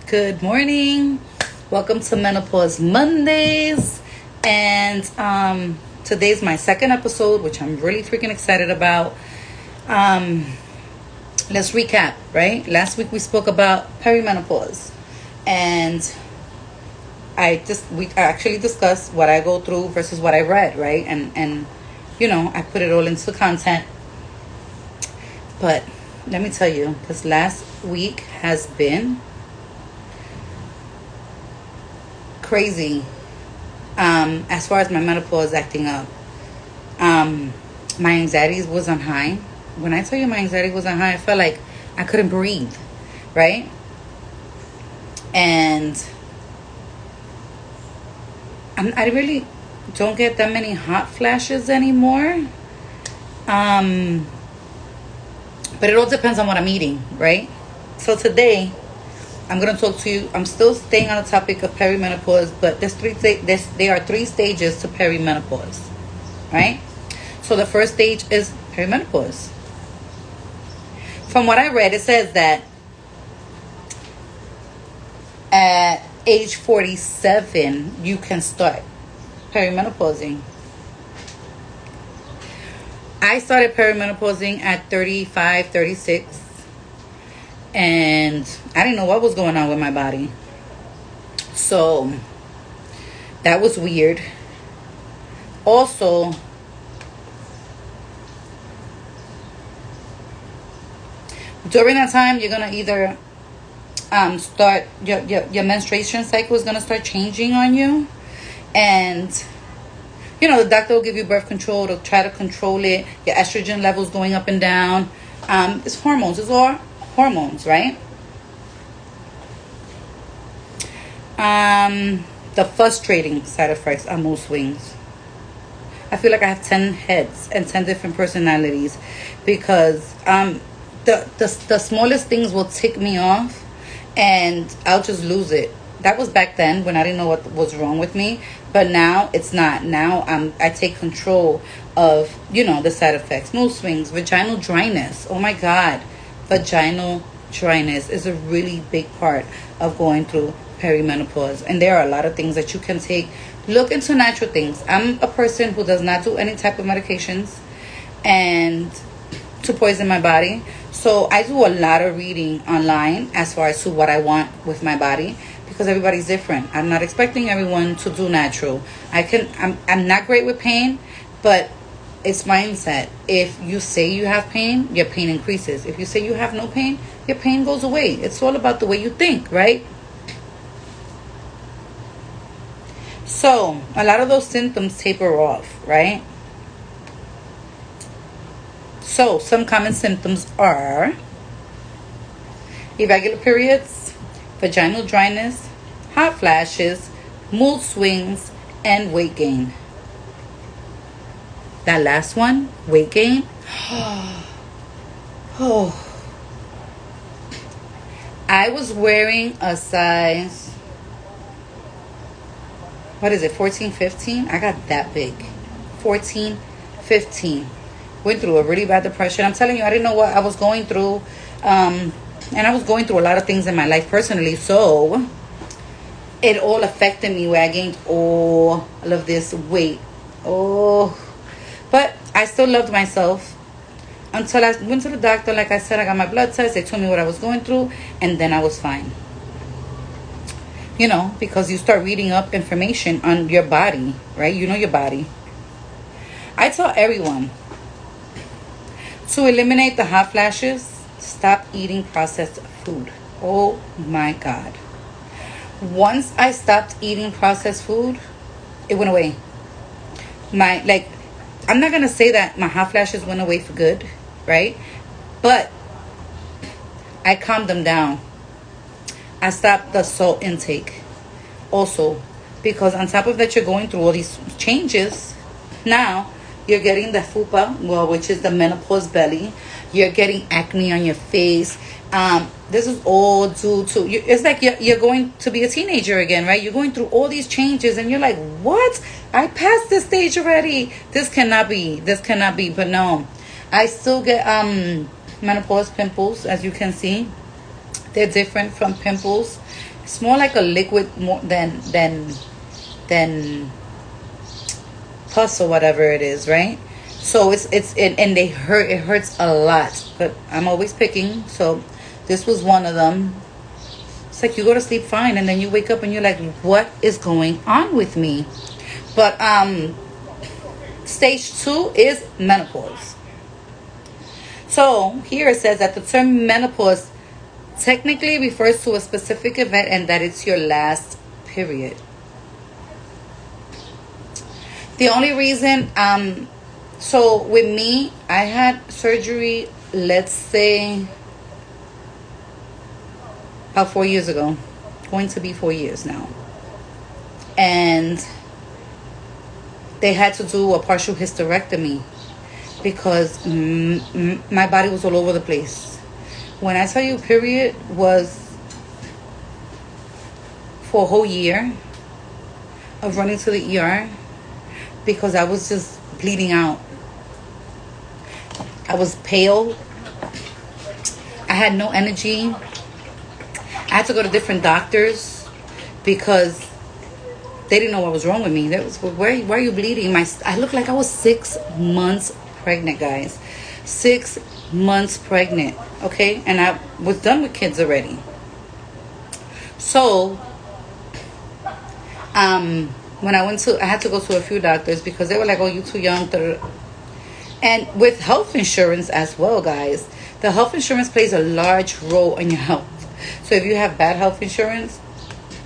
Good morning. Welcome to Menopause Mondays. And today's my second episode, which I'm really freaking excited about. Let's recap, right? Last week we spoke about perimenopause. And we actually discussed what I go through versus what I read, right? And I put it all into content. But let me tell you, this last week has been crazy as far as my menopause acting up. My anxiety was on high. When I tell you my anxiety was on high, I felt like I couldn't breathe, right? And I really don't get that many hot flashes anymore. But it all depends on what I'm eating, right? So today I'm going to talk to you. I'm still staying on the topic of perimenopause, but there are three stages to perimenopause, right? So the first stage is perimenopause. From what I read, it says that at age 47, you can start perimenopausing. I started perimenopausing at 35, 36. And I didn't know what was going on with my body. So that was weird. Also, during that time, you're going to either start, your menstruation cycle is going to start changing on you. And, the doctor will give you birth control to try to control it. Your estrogen levels going up and down. It's hormones. It's all hormones, right? The frustrating side effects are mood swings. I feel like I have 10 heads and 10 different personalities because the smallest things will tick me off and I'll just lose it. That was back then when I didn't know what was wrong with me, but now it's not. Now I take control of the side effects. Mood swings, vaginal dryness. Oh my God. Vaginal dryness is a really big part of going through perimenopause. And there are a lot of things that you can take. Look into natural things. I'm a person who does not do any type of medications and to poison my body. So I do a lot of reading online as far as to what I want with my body because everybody's different. I'm not expecting everyone to do natural. I'm not great with pain, but it's mindset. If you say you have pain, your pain increases. If you say you have no pain, your pain goes away. It's all about the way you think, right? So, a lot of those symptoms taper off, right? So, some common symptoms are irregular periods, vaginal dryness, hot flashes, mood swings, and weight gain. That last one, weight gain. Oh. I was wearing a size, 14, 15? I got that big. 14, 15. Went through a really bad depression. I'm telling you, I didn't know what I was going through. And I was going through a lot of things in my life personally. So it all affected me where I gained all of this weight. But I still loved myself until I went to the doctor. Like I said, I got my blood test. They told me what I was going through. And then I was fine. Because you start reading up information on your body, right? You know your body. I tell everyone to eliminate the hot flashes, stop eating processed food. Oh my God. Once I stopped eating processed food, it went away. I'm not going to say that my hot flashes went away for good, right? But I calmed them down. I stopped the salt intake also because on top of that, you're going through all these changes. Now, you're getting the fupa, which is the menopause belly. You're getting acne on your face. This is all due to it's like you're going to be a teenager again, right? You're going through all these changes and you're like, what? I passed this stage already. This cannot be. But no, I still get menopause pimples, as you can see. They're different from pimples. It's more like a liquid more than pus or whatever it is, right? So and they hurt. It hurts a lot, but I'm always picking. So this was one of them. It's like you go to sleep fine, and then you wake up and you're like, what is going on with me? But stage 2 is menopause. So here it says that the term menopause technically refers to a specific event and that it's your last period. The only reason, so with me, I had surgery, let's say, about 4 years ago. Going to be 4 years now. And they had to do a partial hysterectomy because my body was all over the place. When I tell you period was for a whole year of running to the ER because I was just bleeding out. I was pale. I had no energy. I had to go to different doctors because they didn't know what was wrong with me. That was, why are you bleeding? I looked like I was 6 months pregnant, guys. 6 months pregnant, okay? And I was done with kids already. So, when I had to go to a few doctors because they were like, oh, you're too young. And with health insurance as well, guys, the health insurance plays a large role in your health. So if you have bad health insurance,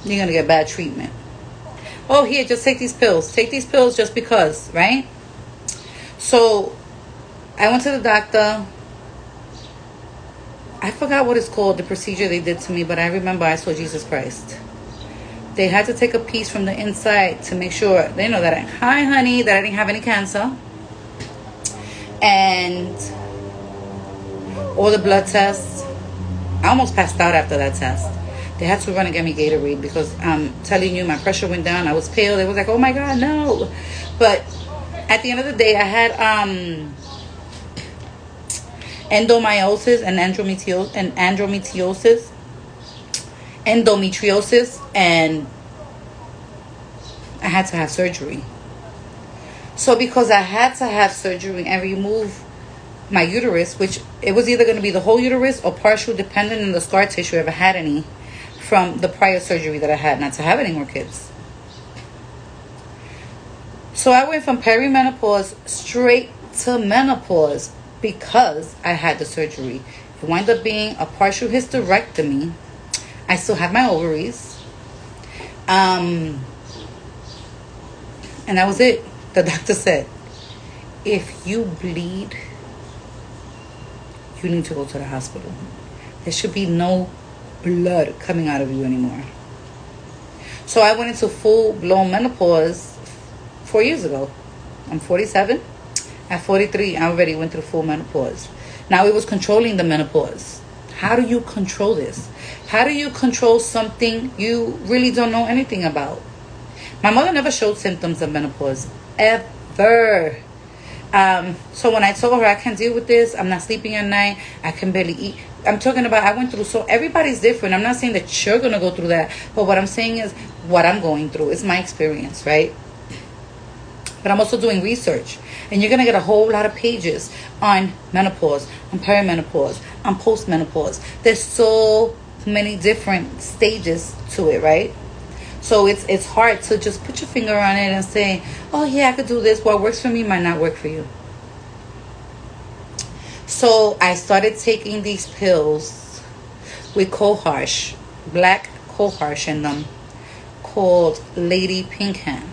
you're going to get bad treatment. Oh, here, just take these pills. Take these pills just because, right? So I went to the doctor. I forgot what it's called, the procedure they did to me, but I remember I saw Jesus Christ. They had to take a piece from the inside to make sure, they know that hi honey, that I didn't have any cancer. And all the blood tests. I almost passed out after that test. They had to run and get me Gatorade because I'm telling you, my pressure went down. I was pale. They was like, oh my God, no. But at the end of the day, I had endometriosis and endometriosis, and I had to have surgery. So because I had to have surgery and remove my uterus, which it was either going to be the whole uterus or partial, depending on the scar tissue, if I had any, from the prior surgery that I had not to have any more kids. So I went from perimenopause straight to menopause because I had the surgery. It wound up being a partial hysterectomy. I still have my ovaries. And that was it. The doctor said, if you bleed, you need to go to the hospital. There should be no blood coming out of you anymore. So I went into full-blown menopause 4 years ago. I'm 47. At 43, I already went through full menopause. Now it was controlling the menopause. How do you control this? How do you control something you really don't know anything about? My mother never showed symptoms of menopause, ever. So when I told her I can't deal with this, I'm not sleeping at night, I can barely eat. I'm talking about I went through, so everybody's different. I'm not saying that you're going to go through that, but what I'm saying is what I'm going through. It's my experience, right? But I'm also doing research. And you're going to get a whole lot of pages on menopause, on perimenopause, on postmenopause. There's so many different stages to it, right? So it's hard to just put your finger on it and say, oh yeah, I could do this. What works for me might not work for you. So I started taking these pills with coharsh, black coharsh in them, called Lady Pink Hand.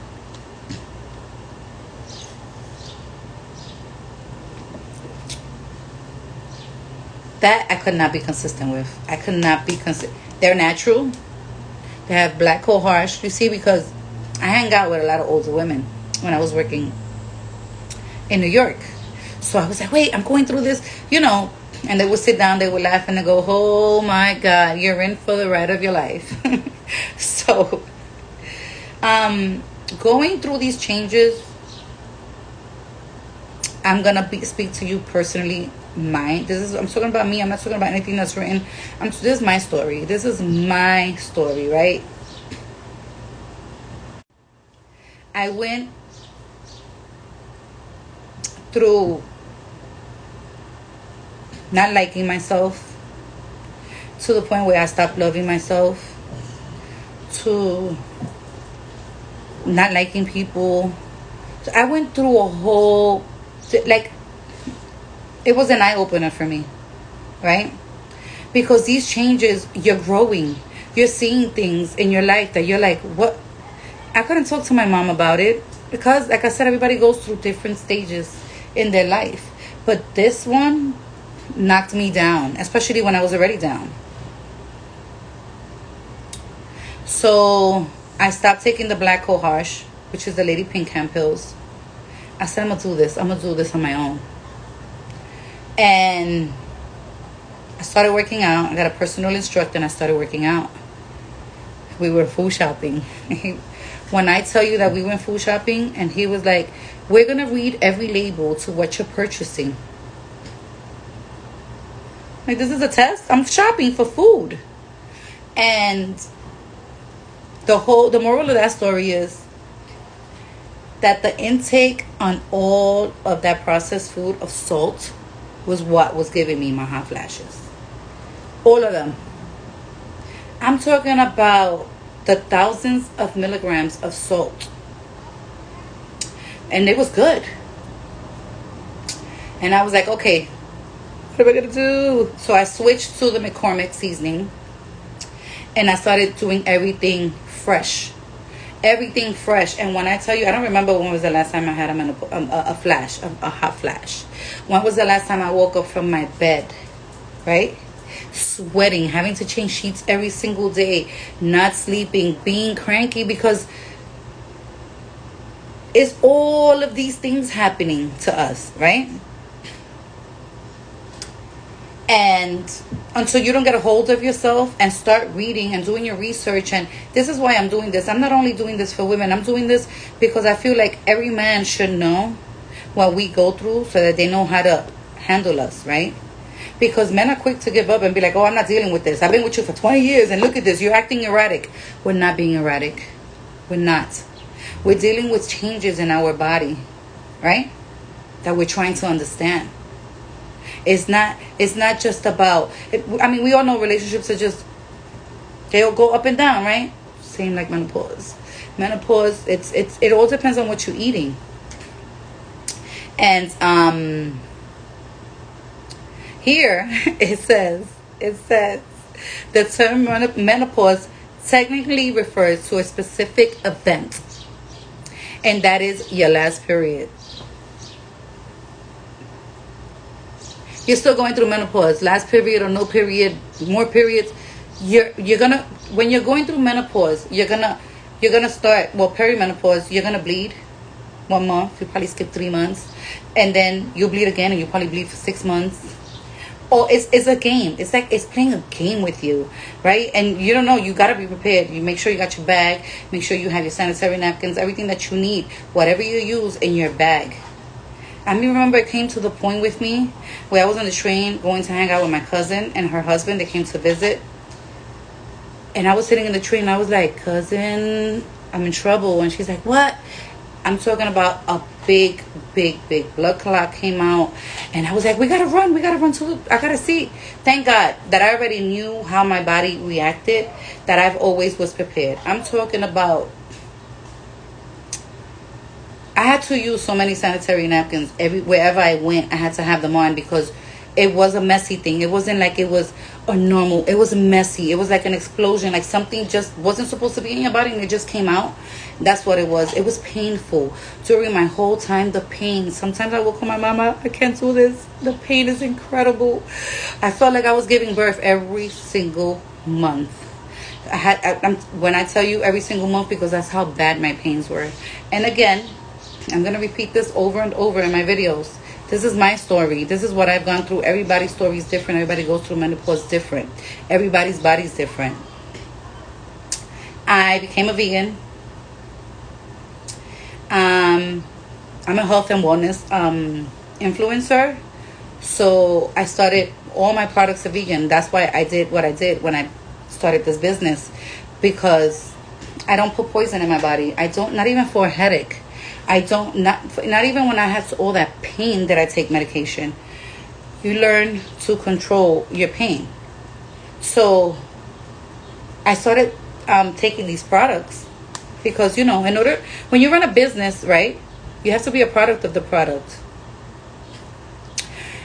That I could not be consistent with. I could not be consistent. They're natural. They have black coharsh. You see, because I hang out with a lot of older women when I was working in New York. So I was like, wait, I'm going through this, And they would sit down, they would laugh, and they go, oh my God, you're in for the ride of your life. So, going through these changes, I'm going to speak to you personally I'm talking about me. I'm not talking about anything that's written. This is my story. This is my story, right? I went through not liking myself, to the point where I stopped loving myself, to not liking people. So I went through a whole, like, it was an eye-opener for me, right? Because these changes, you're growing. You're seeing things in your life that you're like, what? I couldn't talk to my mom about it because, like I said, everybody goes through different stages in their life. But this one knocked me down, especially when I was already down. So I stopped taking the black cohosh, which is the lady pink hand pills. I said, I'm going to do this. I'm going to do this on my own. And I started working out. I got a personal instructor and I started working out. We were food shopping. When I tell you that we went food shopping, and he was like, we're going to read every label to what you're purchasing. Like, this is a test? I'm shopping for food. And the moral of that story is that the intake on all of that processed food of salt was what was giving me my hot flashes. All of them. I'm talking about the thousands of milligrams of salt. And it was good. And I was like, okay, what am I going to do? So I switched to the McCormick seasoning. And I started doing everything fresh. Everything fresh. And when I tell you, I don't remember when was the last time I had a hot flash. When was the last time I woke up from my bed, right? Sweating, having to change sheets every single day, not sleeping, being cranky, because it's all of these things happening to us, right? And until you don't get a hold of yourself and start reading and doing your research, and this is why I'm doing this. I'm not only doing this for women. I'm doing this because I feel like every man should know what we go through so that they know how to handle us, right? Because men are quick to give up and be like, oh, I'm not dealing with this. I've been with you for 20 years and look at this. You're acting erratic. We're not being erratic. We're not. We're dealing with changes in our body, right? That we're trying to understand. It's not just about, we all know relationships are just, they'll go up and down, right? Same like menopause. Menopause, it all depends on what you're eating. And here it says the term menopause technically refers to a specific event, and that is your last period. You're still going through menopause, last period or no period, more periods. You're gonna, when you're going through menopause, you're gonna start, well, perimenopause, you're gonna bleed 1 month. You probably skip 3 months, and then you'll bleed again, and you probably bleed for 6 months. Oh, it's a game. It's like it's playing a game with you, right? And you don't know. You gotta be prepared. You make sure you got your bag. Make sure you have your sanitary napkins, everything that you need, whatever you use in your bag. I remember it came to the point with me where I was on the train going to hang out with my cousin and her husband. They came to visit, and I was sitting in the train. And I was like, "Cousin, I'm in trouble." And she's like, "What?" I'm talking about a big blood clot came out, and I was like, we gotta run I gotta see. Thank God that I already knew how my body reacted, that I've always was prepared. I'm talking about, I had to use so many sanitary napkins wherever I went. I had to have them on because it was a messy thing. It wasn't like it was a normal. It was messy. It was like an explosion, like something just wasn't supposed to be in your body and it just came out. That's what it was. It was painful. During my whole time, the pain. Sometimes I would call my mama, I can't do this. The pain is incredible. I felt like I was giving birth every single month. When I tell you every single month, because that's how bad my pains were. And again, I'm going to repeat this over and over in my videos. This is my story. This is what I've gone through. Everybody's story is different. Everybody goes through menopause different. Everybody's body is different. I became a vegan. I'm a health and wellness influencer So I started, all my products are vegan. That's why I did what I did when I started this business, because I don't put poison in my body. I don't, not even for a headache. I don't, not even when I have all that pain that I take medication. You learn to control your pain. So I started taking these products because, you know, in order, when you run a business, right, you have to be a product of the product.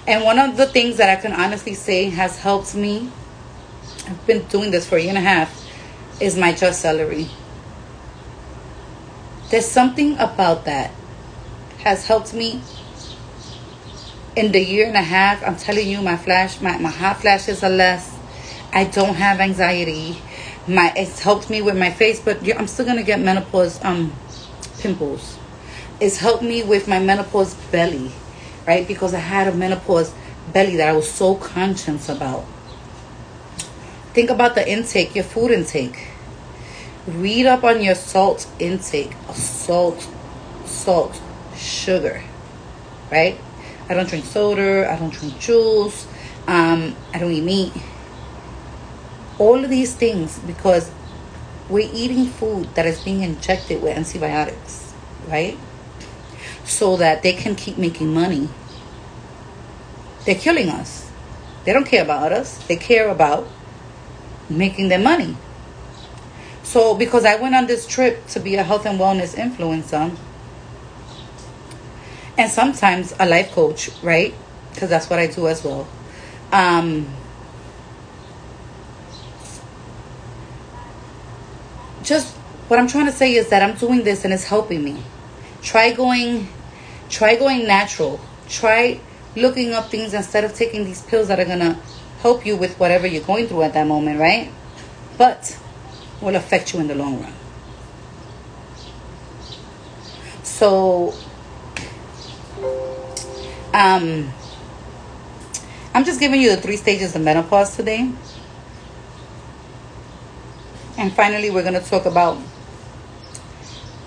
And one of the things that I can honestly say has helped me, I've been doing this for a year and a half, is my just celery. There's something about that has helped me in the year and a half. I'm telling you, my hot flashes are less. I don't have anxiety. It's helped me with my face, but I'm still gonna get menopause pimples. It's helped me with my menopause belly, right? Because I had a menopause belly that I was so conscious about. Think about the intake, your food intake. Read up on your salt intake. Salt, sugar, right? I don't drink soda. I don't drink juice. I don't eat meat. All of these things, because we're eating food that is being injected with antibiotics, right? So that they can keep making money. They're killing us. They don't care about us. They care about making their money. So because I went on this trip to be a health and wellness influencer, and sometimes a life coach, right? Because that's what I do as well. Just what I'm trying to say is that I'm doing this and it's helping me. Try going natural. Try looking up things instead of taking these pills that are gonna help you with whatever you're going through at that moment, right? But will affect you in the long run. So I'm just giving you the 3 stages of menopause today. And finally, we're going to talk about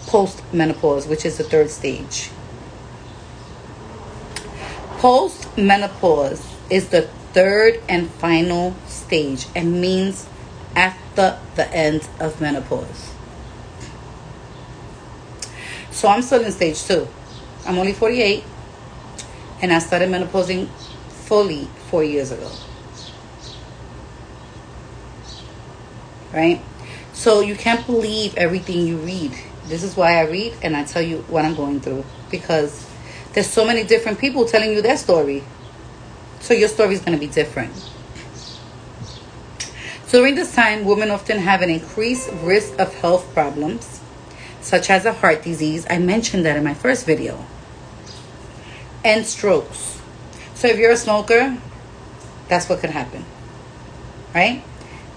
post-menopause, which is the 3rd stage. Post-menopause is the 3rd and final stage and means after the end of menopause. So I'm still in stage 2. I'm only 48, and I started menopausing fully 4 years ago. Right? So you can't believe everything you read. This is why I read and I tell you what I'm going through, because there's so many different people telling you their story. So your story is going to be different. So during this time, women often have an increased risk of health problems, such as a heart disease. I mentioned that in my first video. And strokes. So if you're a smoker, that's what could happen. Right?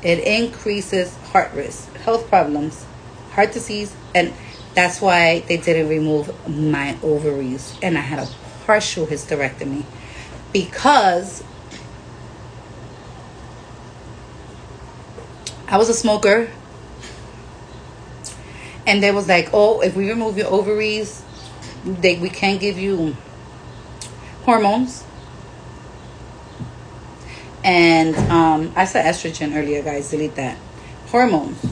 It increases heart risk, health problems, heart disease, and that's why they didn't remove my ovaries. And I had a partial hysterectomy because I was a smoker. And they was like, oh, if we remove your ovaries, we can't give you hormones. And I said estrogen earlier, guys. Delete that. Hormones.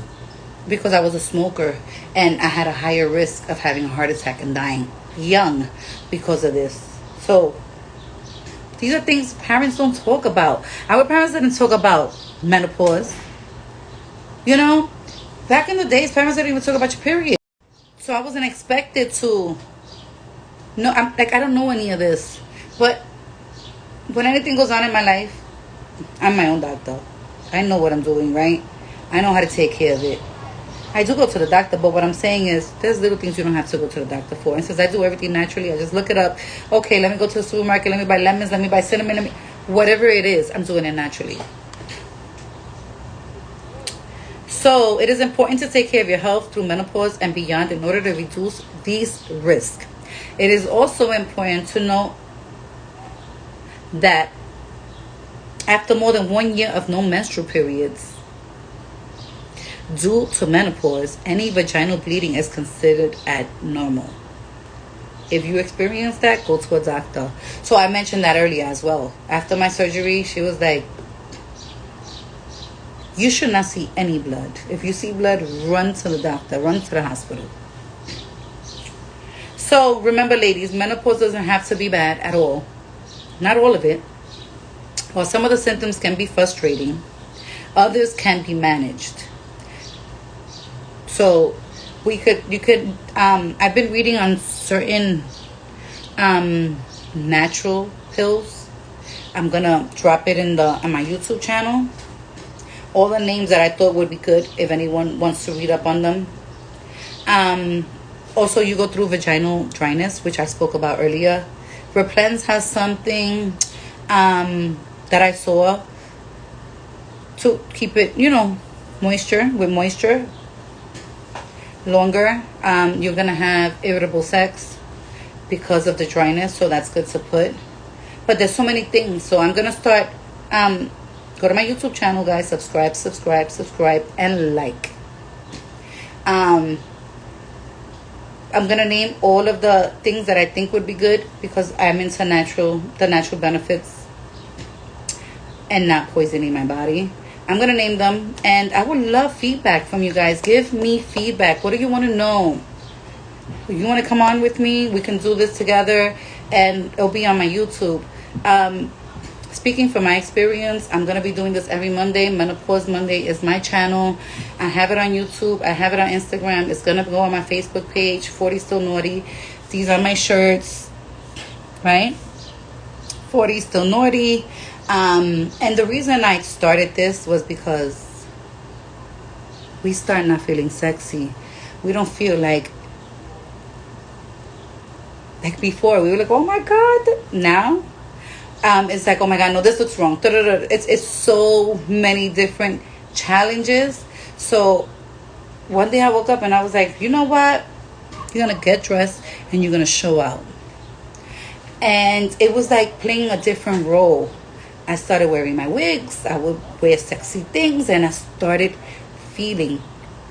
Because I was a smoker and I had a higher risk of having a heart attack and dying young because of this. So these are things parents don't talk about. Our parents didn't talk about menopause. You know, back in the days, parents didn't even talk about your period. So I wasn't expected to know. I don't know any of this. But when anything goes on in my life, I'm my own doctor. I know what I'm doing, right? I know how to take care of it. I do go to the doctor, but what I'm saying is there's little things you don't have to go to the doctor for. And since I do everything naturally, I just look it up. Okay, let me go to the supermarket. Let me buy lemons. Let me buy cinnamon. Whatever it is, I'm doing it naturally. So it is important to take care of your health through menopause and beyond in order to reduce these risks. It is also important to know that after more than 1 year of no menstrual periods due to menopause, any vaginal bleeding is considered abnormal. If you experience that, go to a doctor. So I mentioned that earlier as well. After my surgery, she was like, you should not see any blood. If you see blood, run to the doctor, run to the hospital. So remember, ladies, menopause doesn't have to be bad at all. Not all of it. Well, some of the symptoms can be frustrating. Others can be managed. So I've been reading on certain natural pills. I'm gonna drop it on my YouTube channel. All the names that I thought would be good if anyone wants to read up on them. Also, you go through vaginal dryness, which I spoke about earlier. Replens has something that I saw to keep it, moisture longer. You're gonna have irritable sex because of the dryness, so that's good to put. But there's so many things, so I'm gonna start. Go to my YouTube channel, guys. Subscribe, and like. I'm gonna name all of the things that I think would be good because I'm into the natural benefits and not poisoning my body. I'm gonna name them, and I would love feedback from you guys. Give me feedback. What do you want to know? You want to come on with me? We can do this together, and it'll be on my YouTube. Speaking from my experience, I'm going to be doing this every Monday. Menopause Monday is my channel. I have it on YouTube. I have it on Instagram. It's going to go on my Facebook page, 40 Still Naughty. These are my shirts, right? 40 Still Naughty. And the reason I started this was because we start not feeling sexy. We don't feel like before. We were like, oh my God. Now, it's like, oh my God, no, this looks wrong. It's so many different challenges. So one day I woke up and I was like, you know what? You're going to get dressed and you're going to show out. And it was like playing a different role. I started wearing my wigs. I would wear sexy things, and I started feeling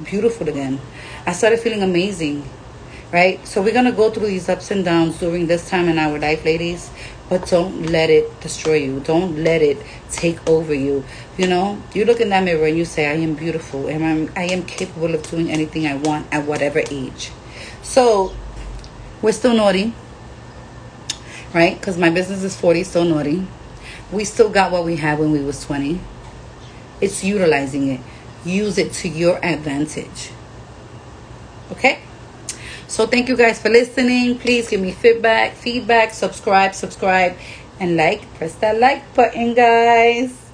beautiful again. I started feeling amazing, right? So we're going to go through these ups and downs during this time in our life, ladies. But don't let it destroy you. Don't let it take over you. You look in that mirror and you say, I am beautiful. And I am capable of doing anything I want at whatever age. So we're still naughty, right? Because my business is 40 Still Naughty. We still got what we had when we was 20. It's utilizing it. Use it to your advantage. Okay? So thank you guys for listening. Please give me feedback, subscribe, and like. Press that like button, guys.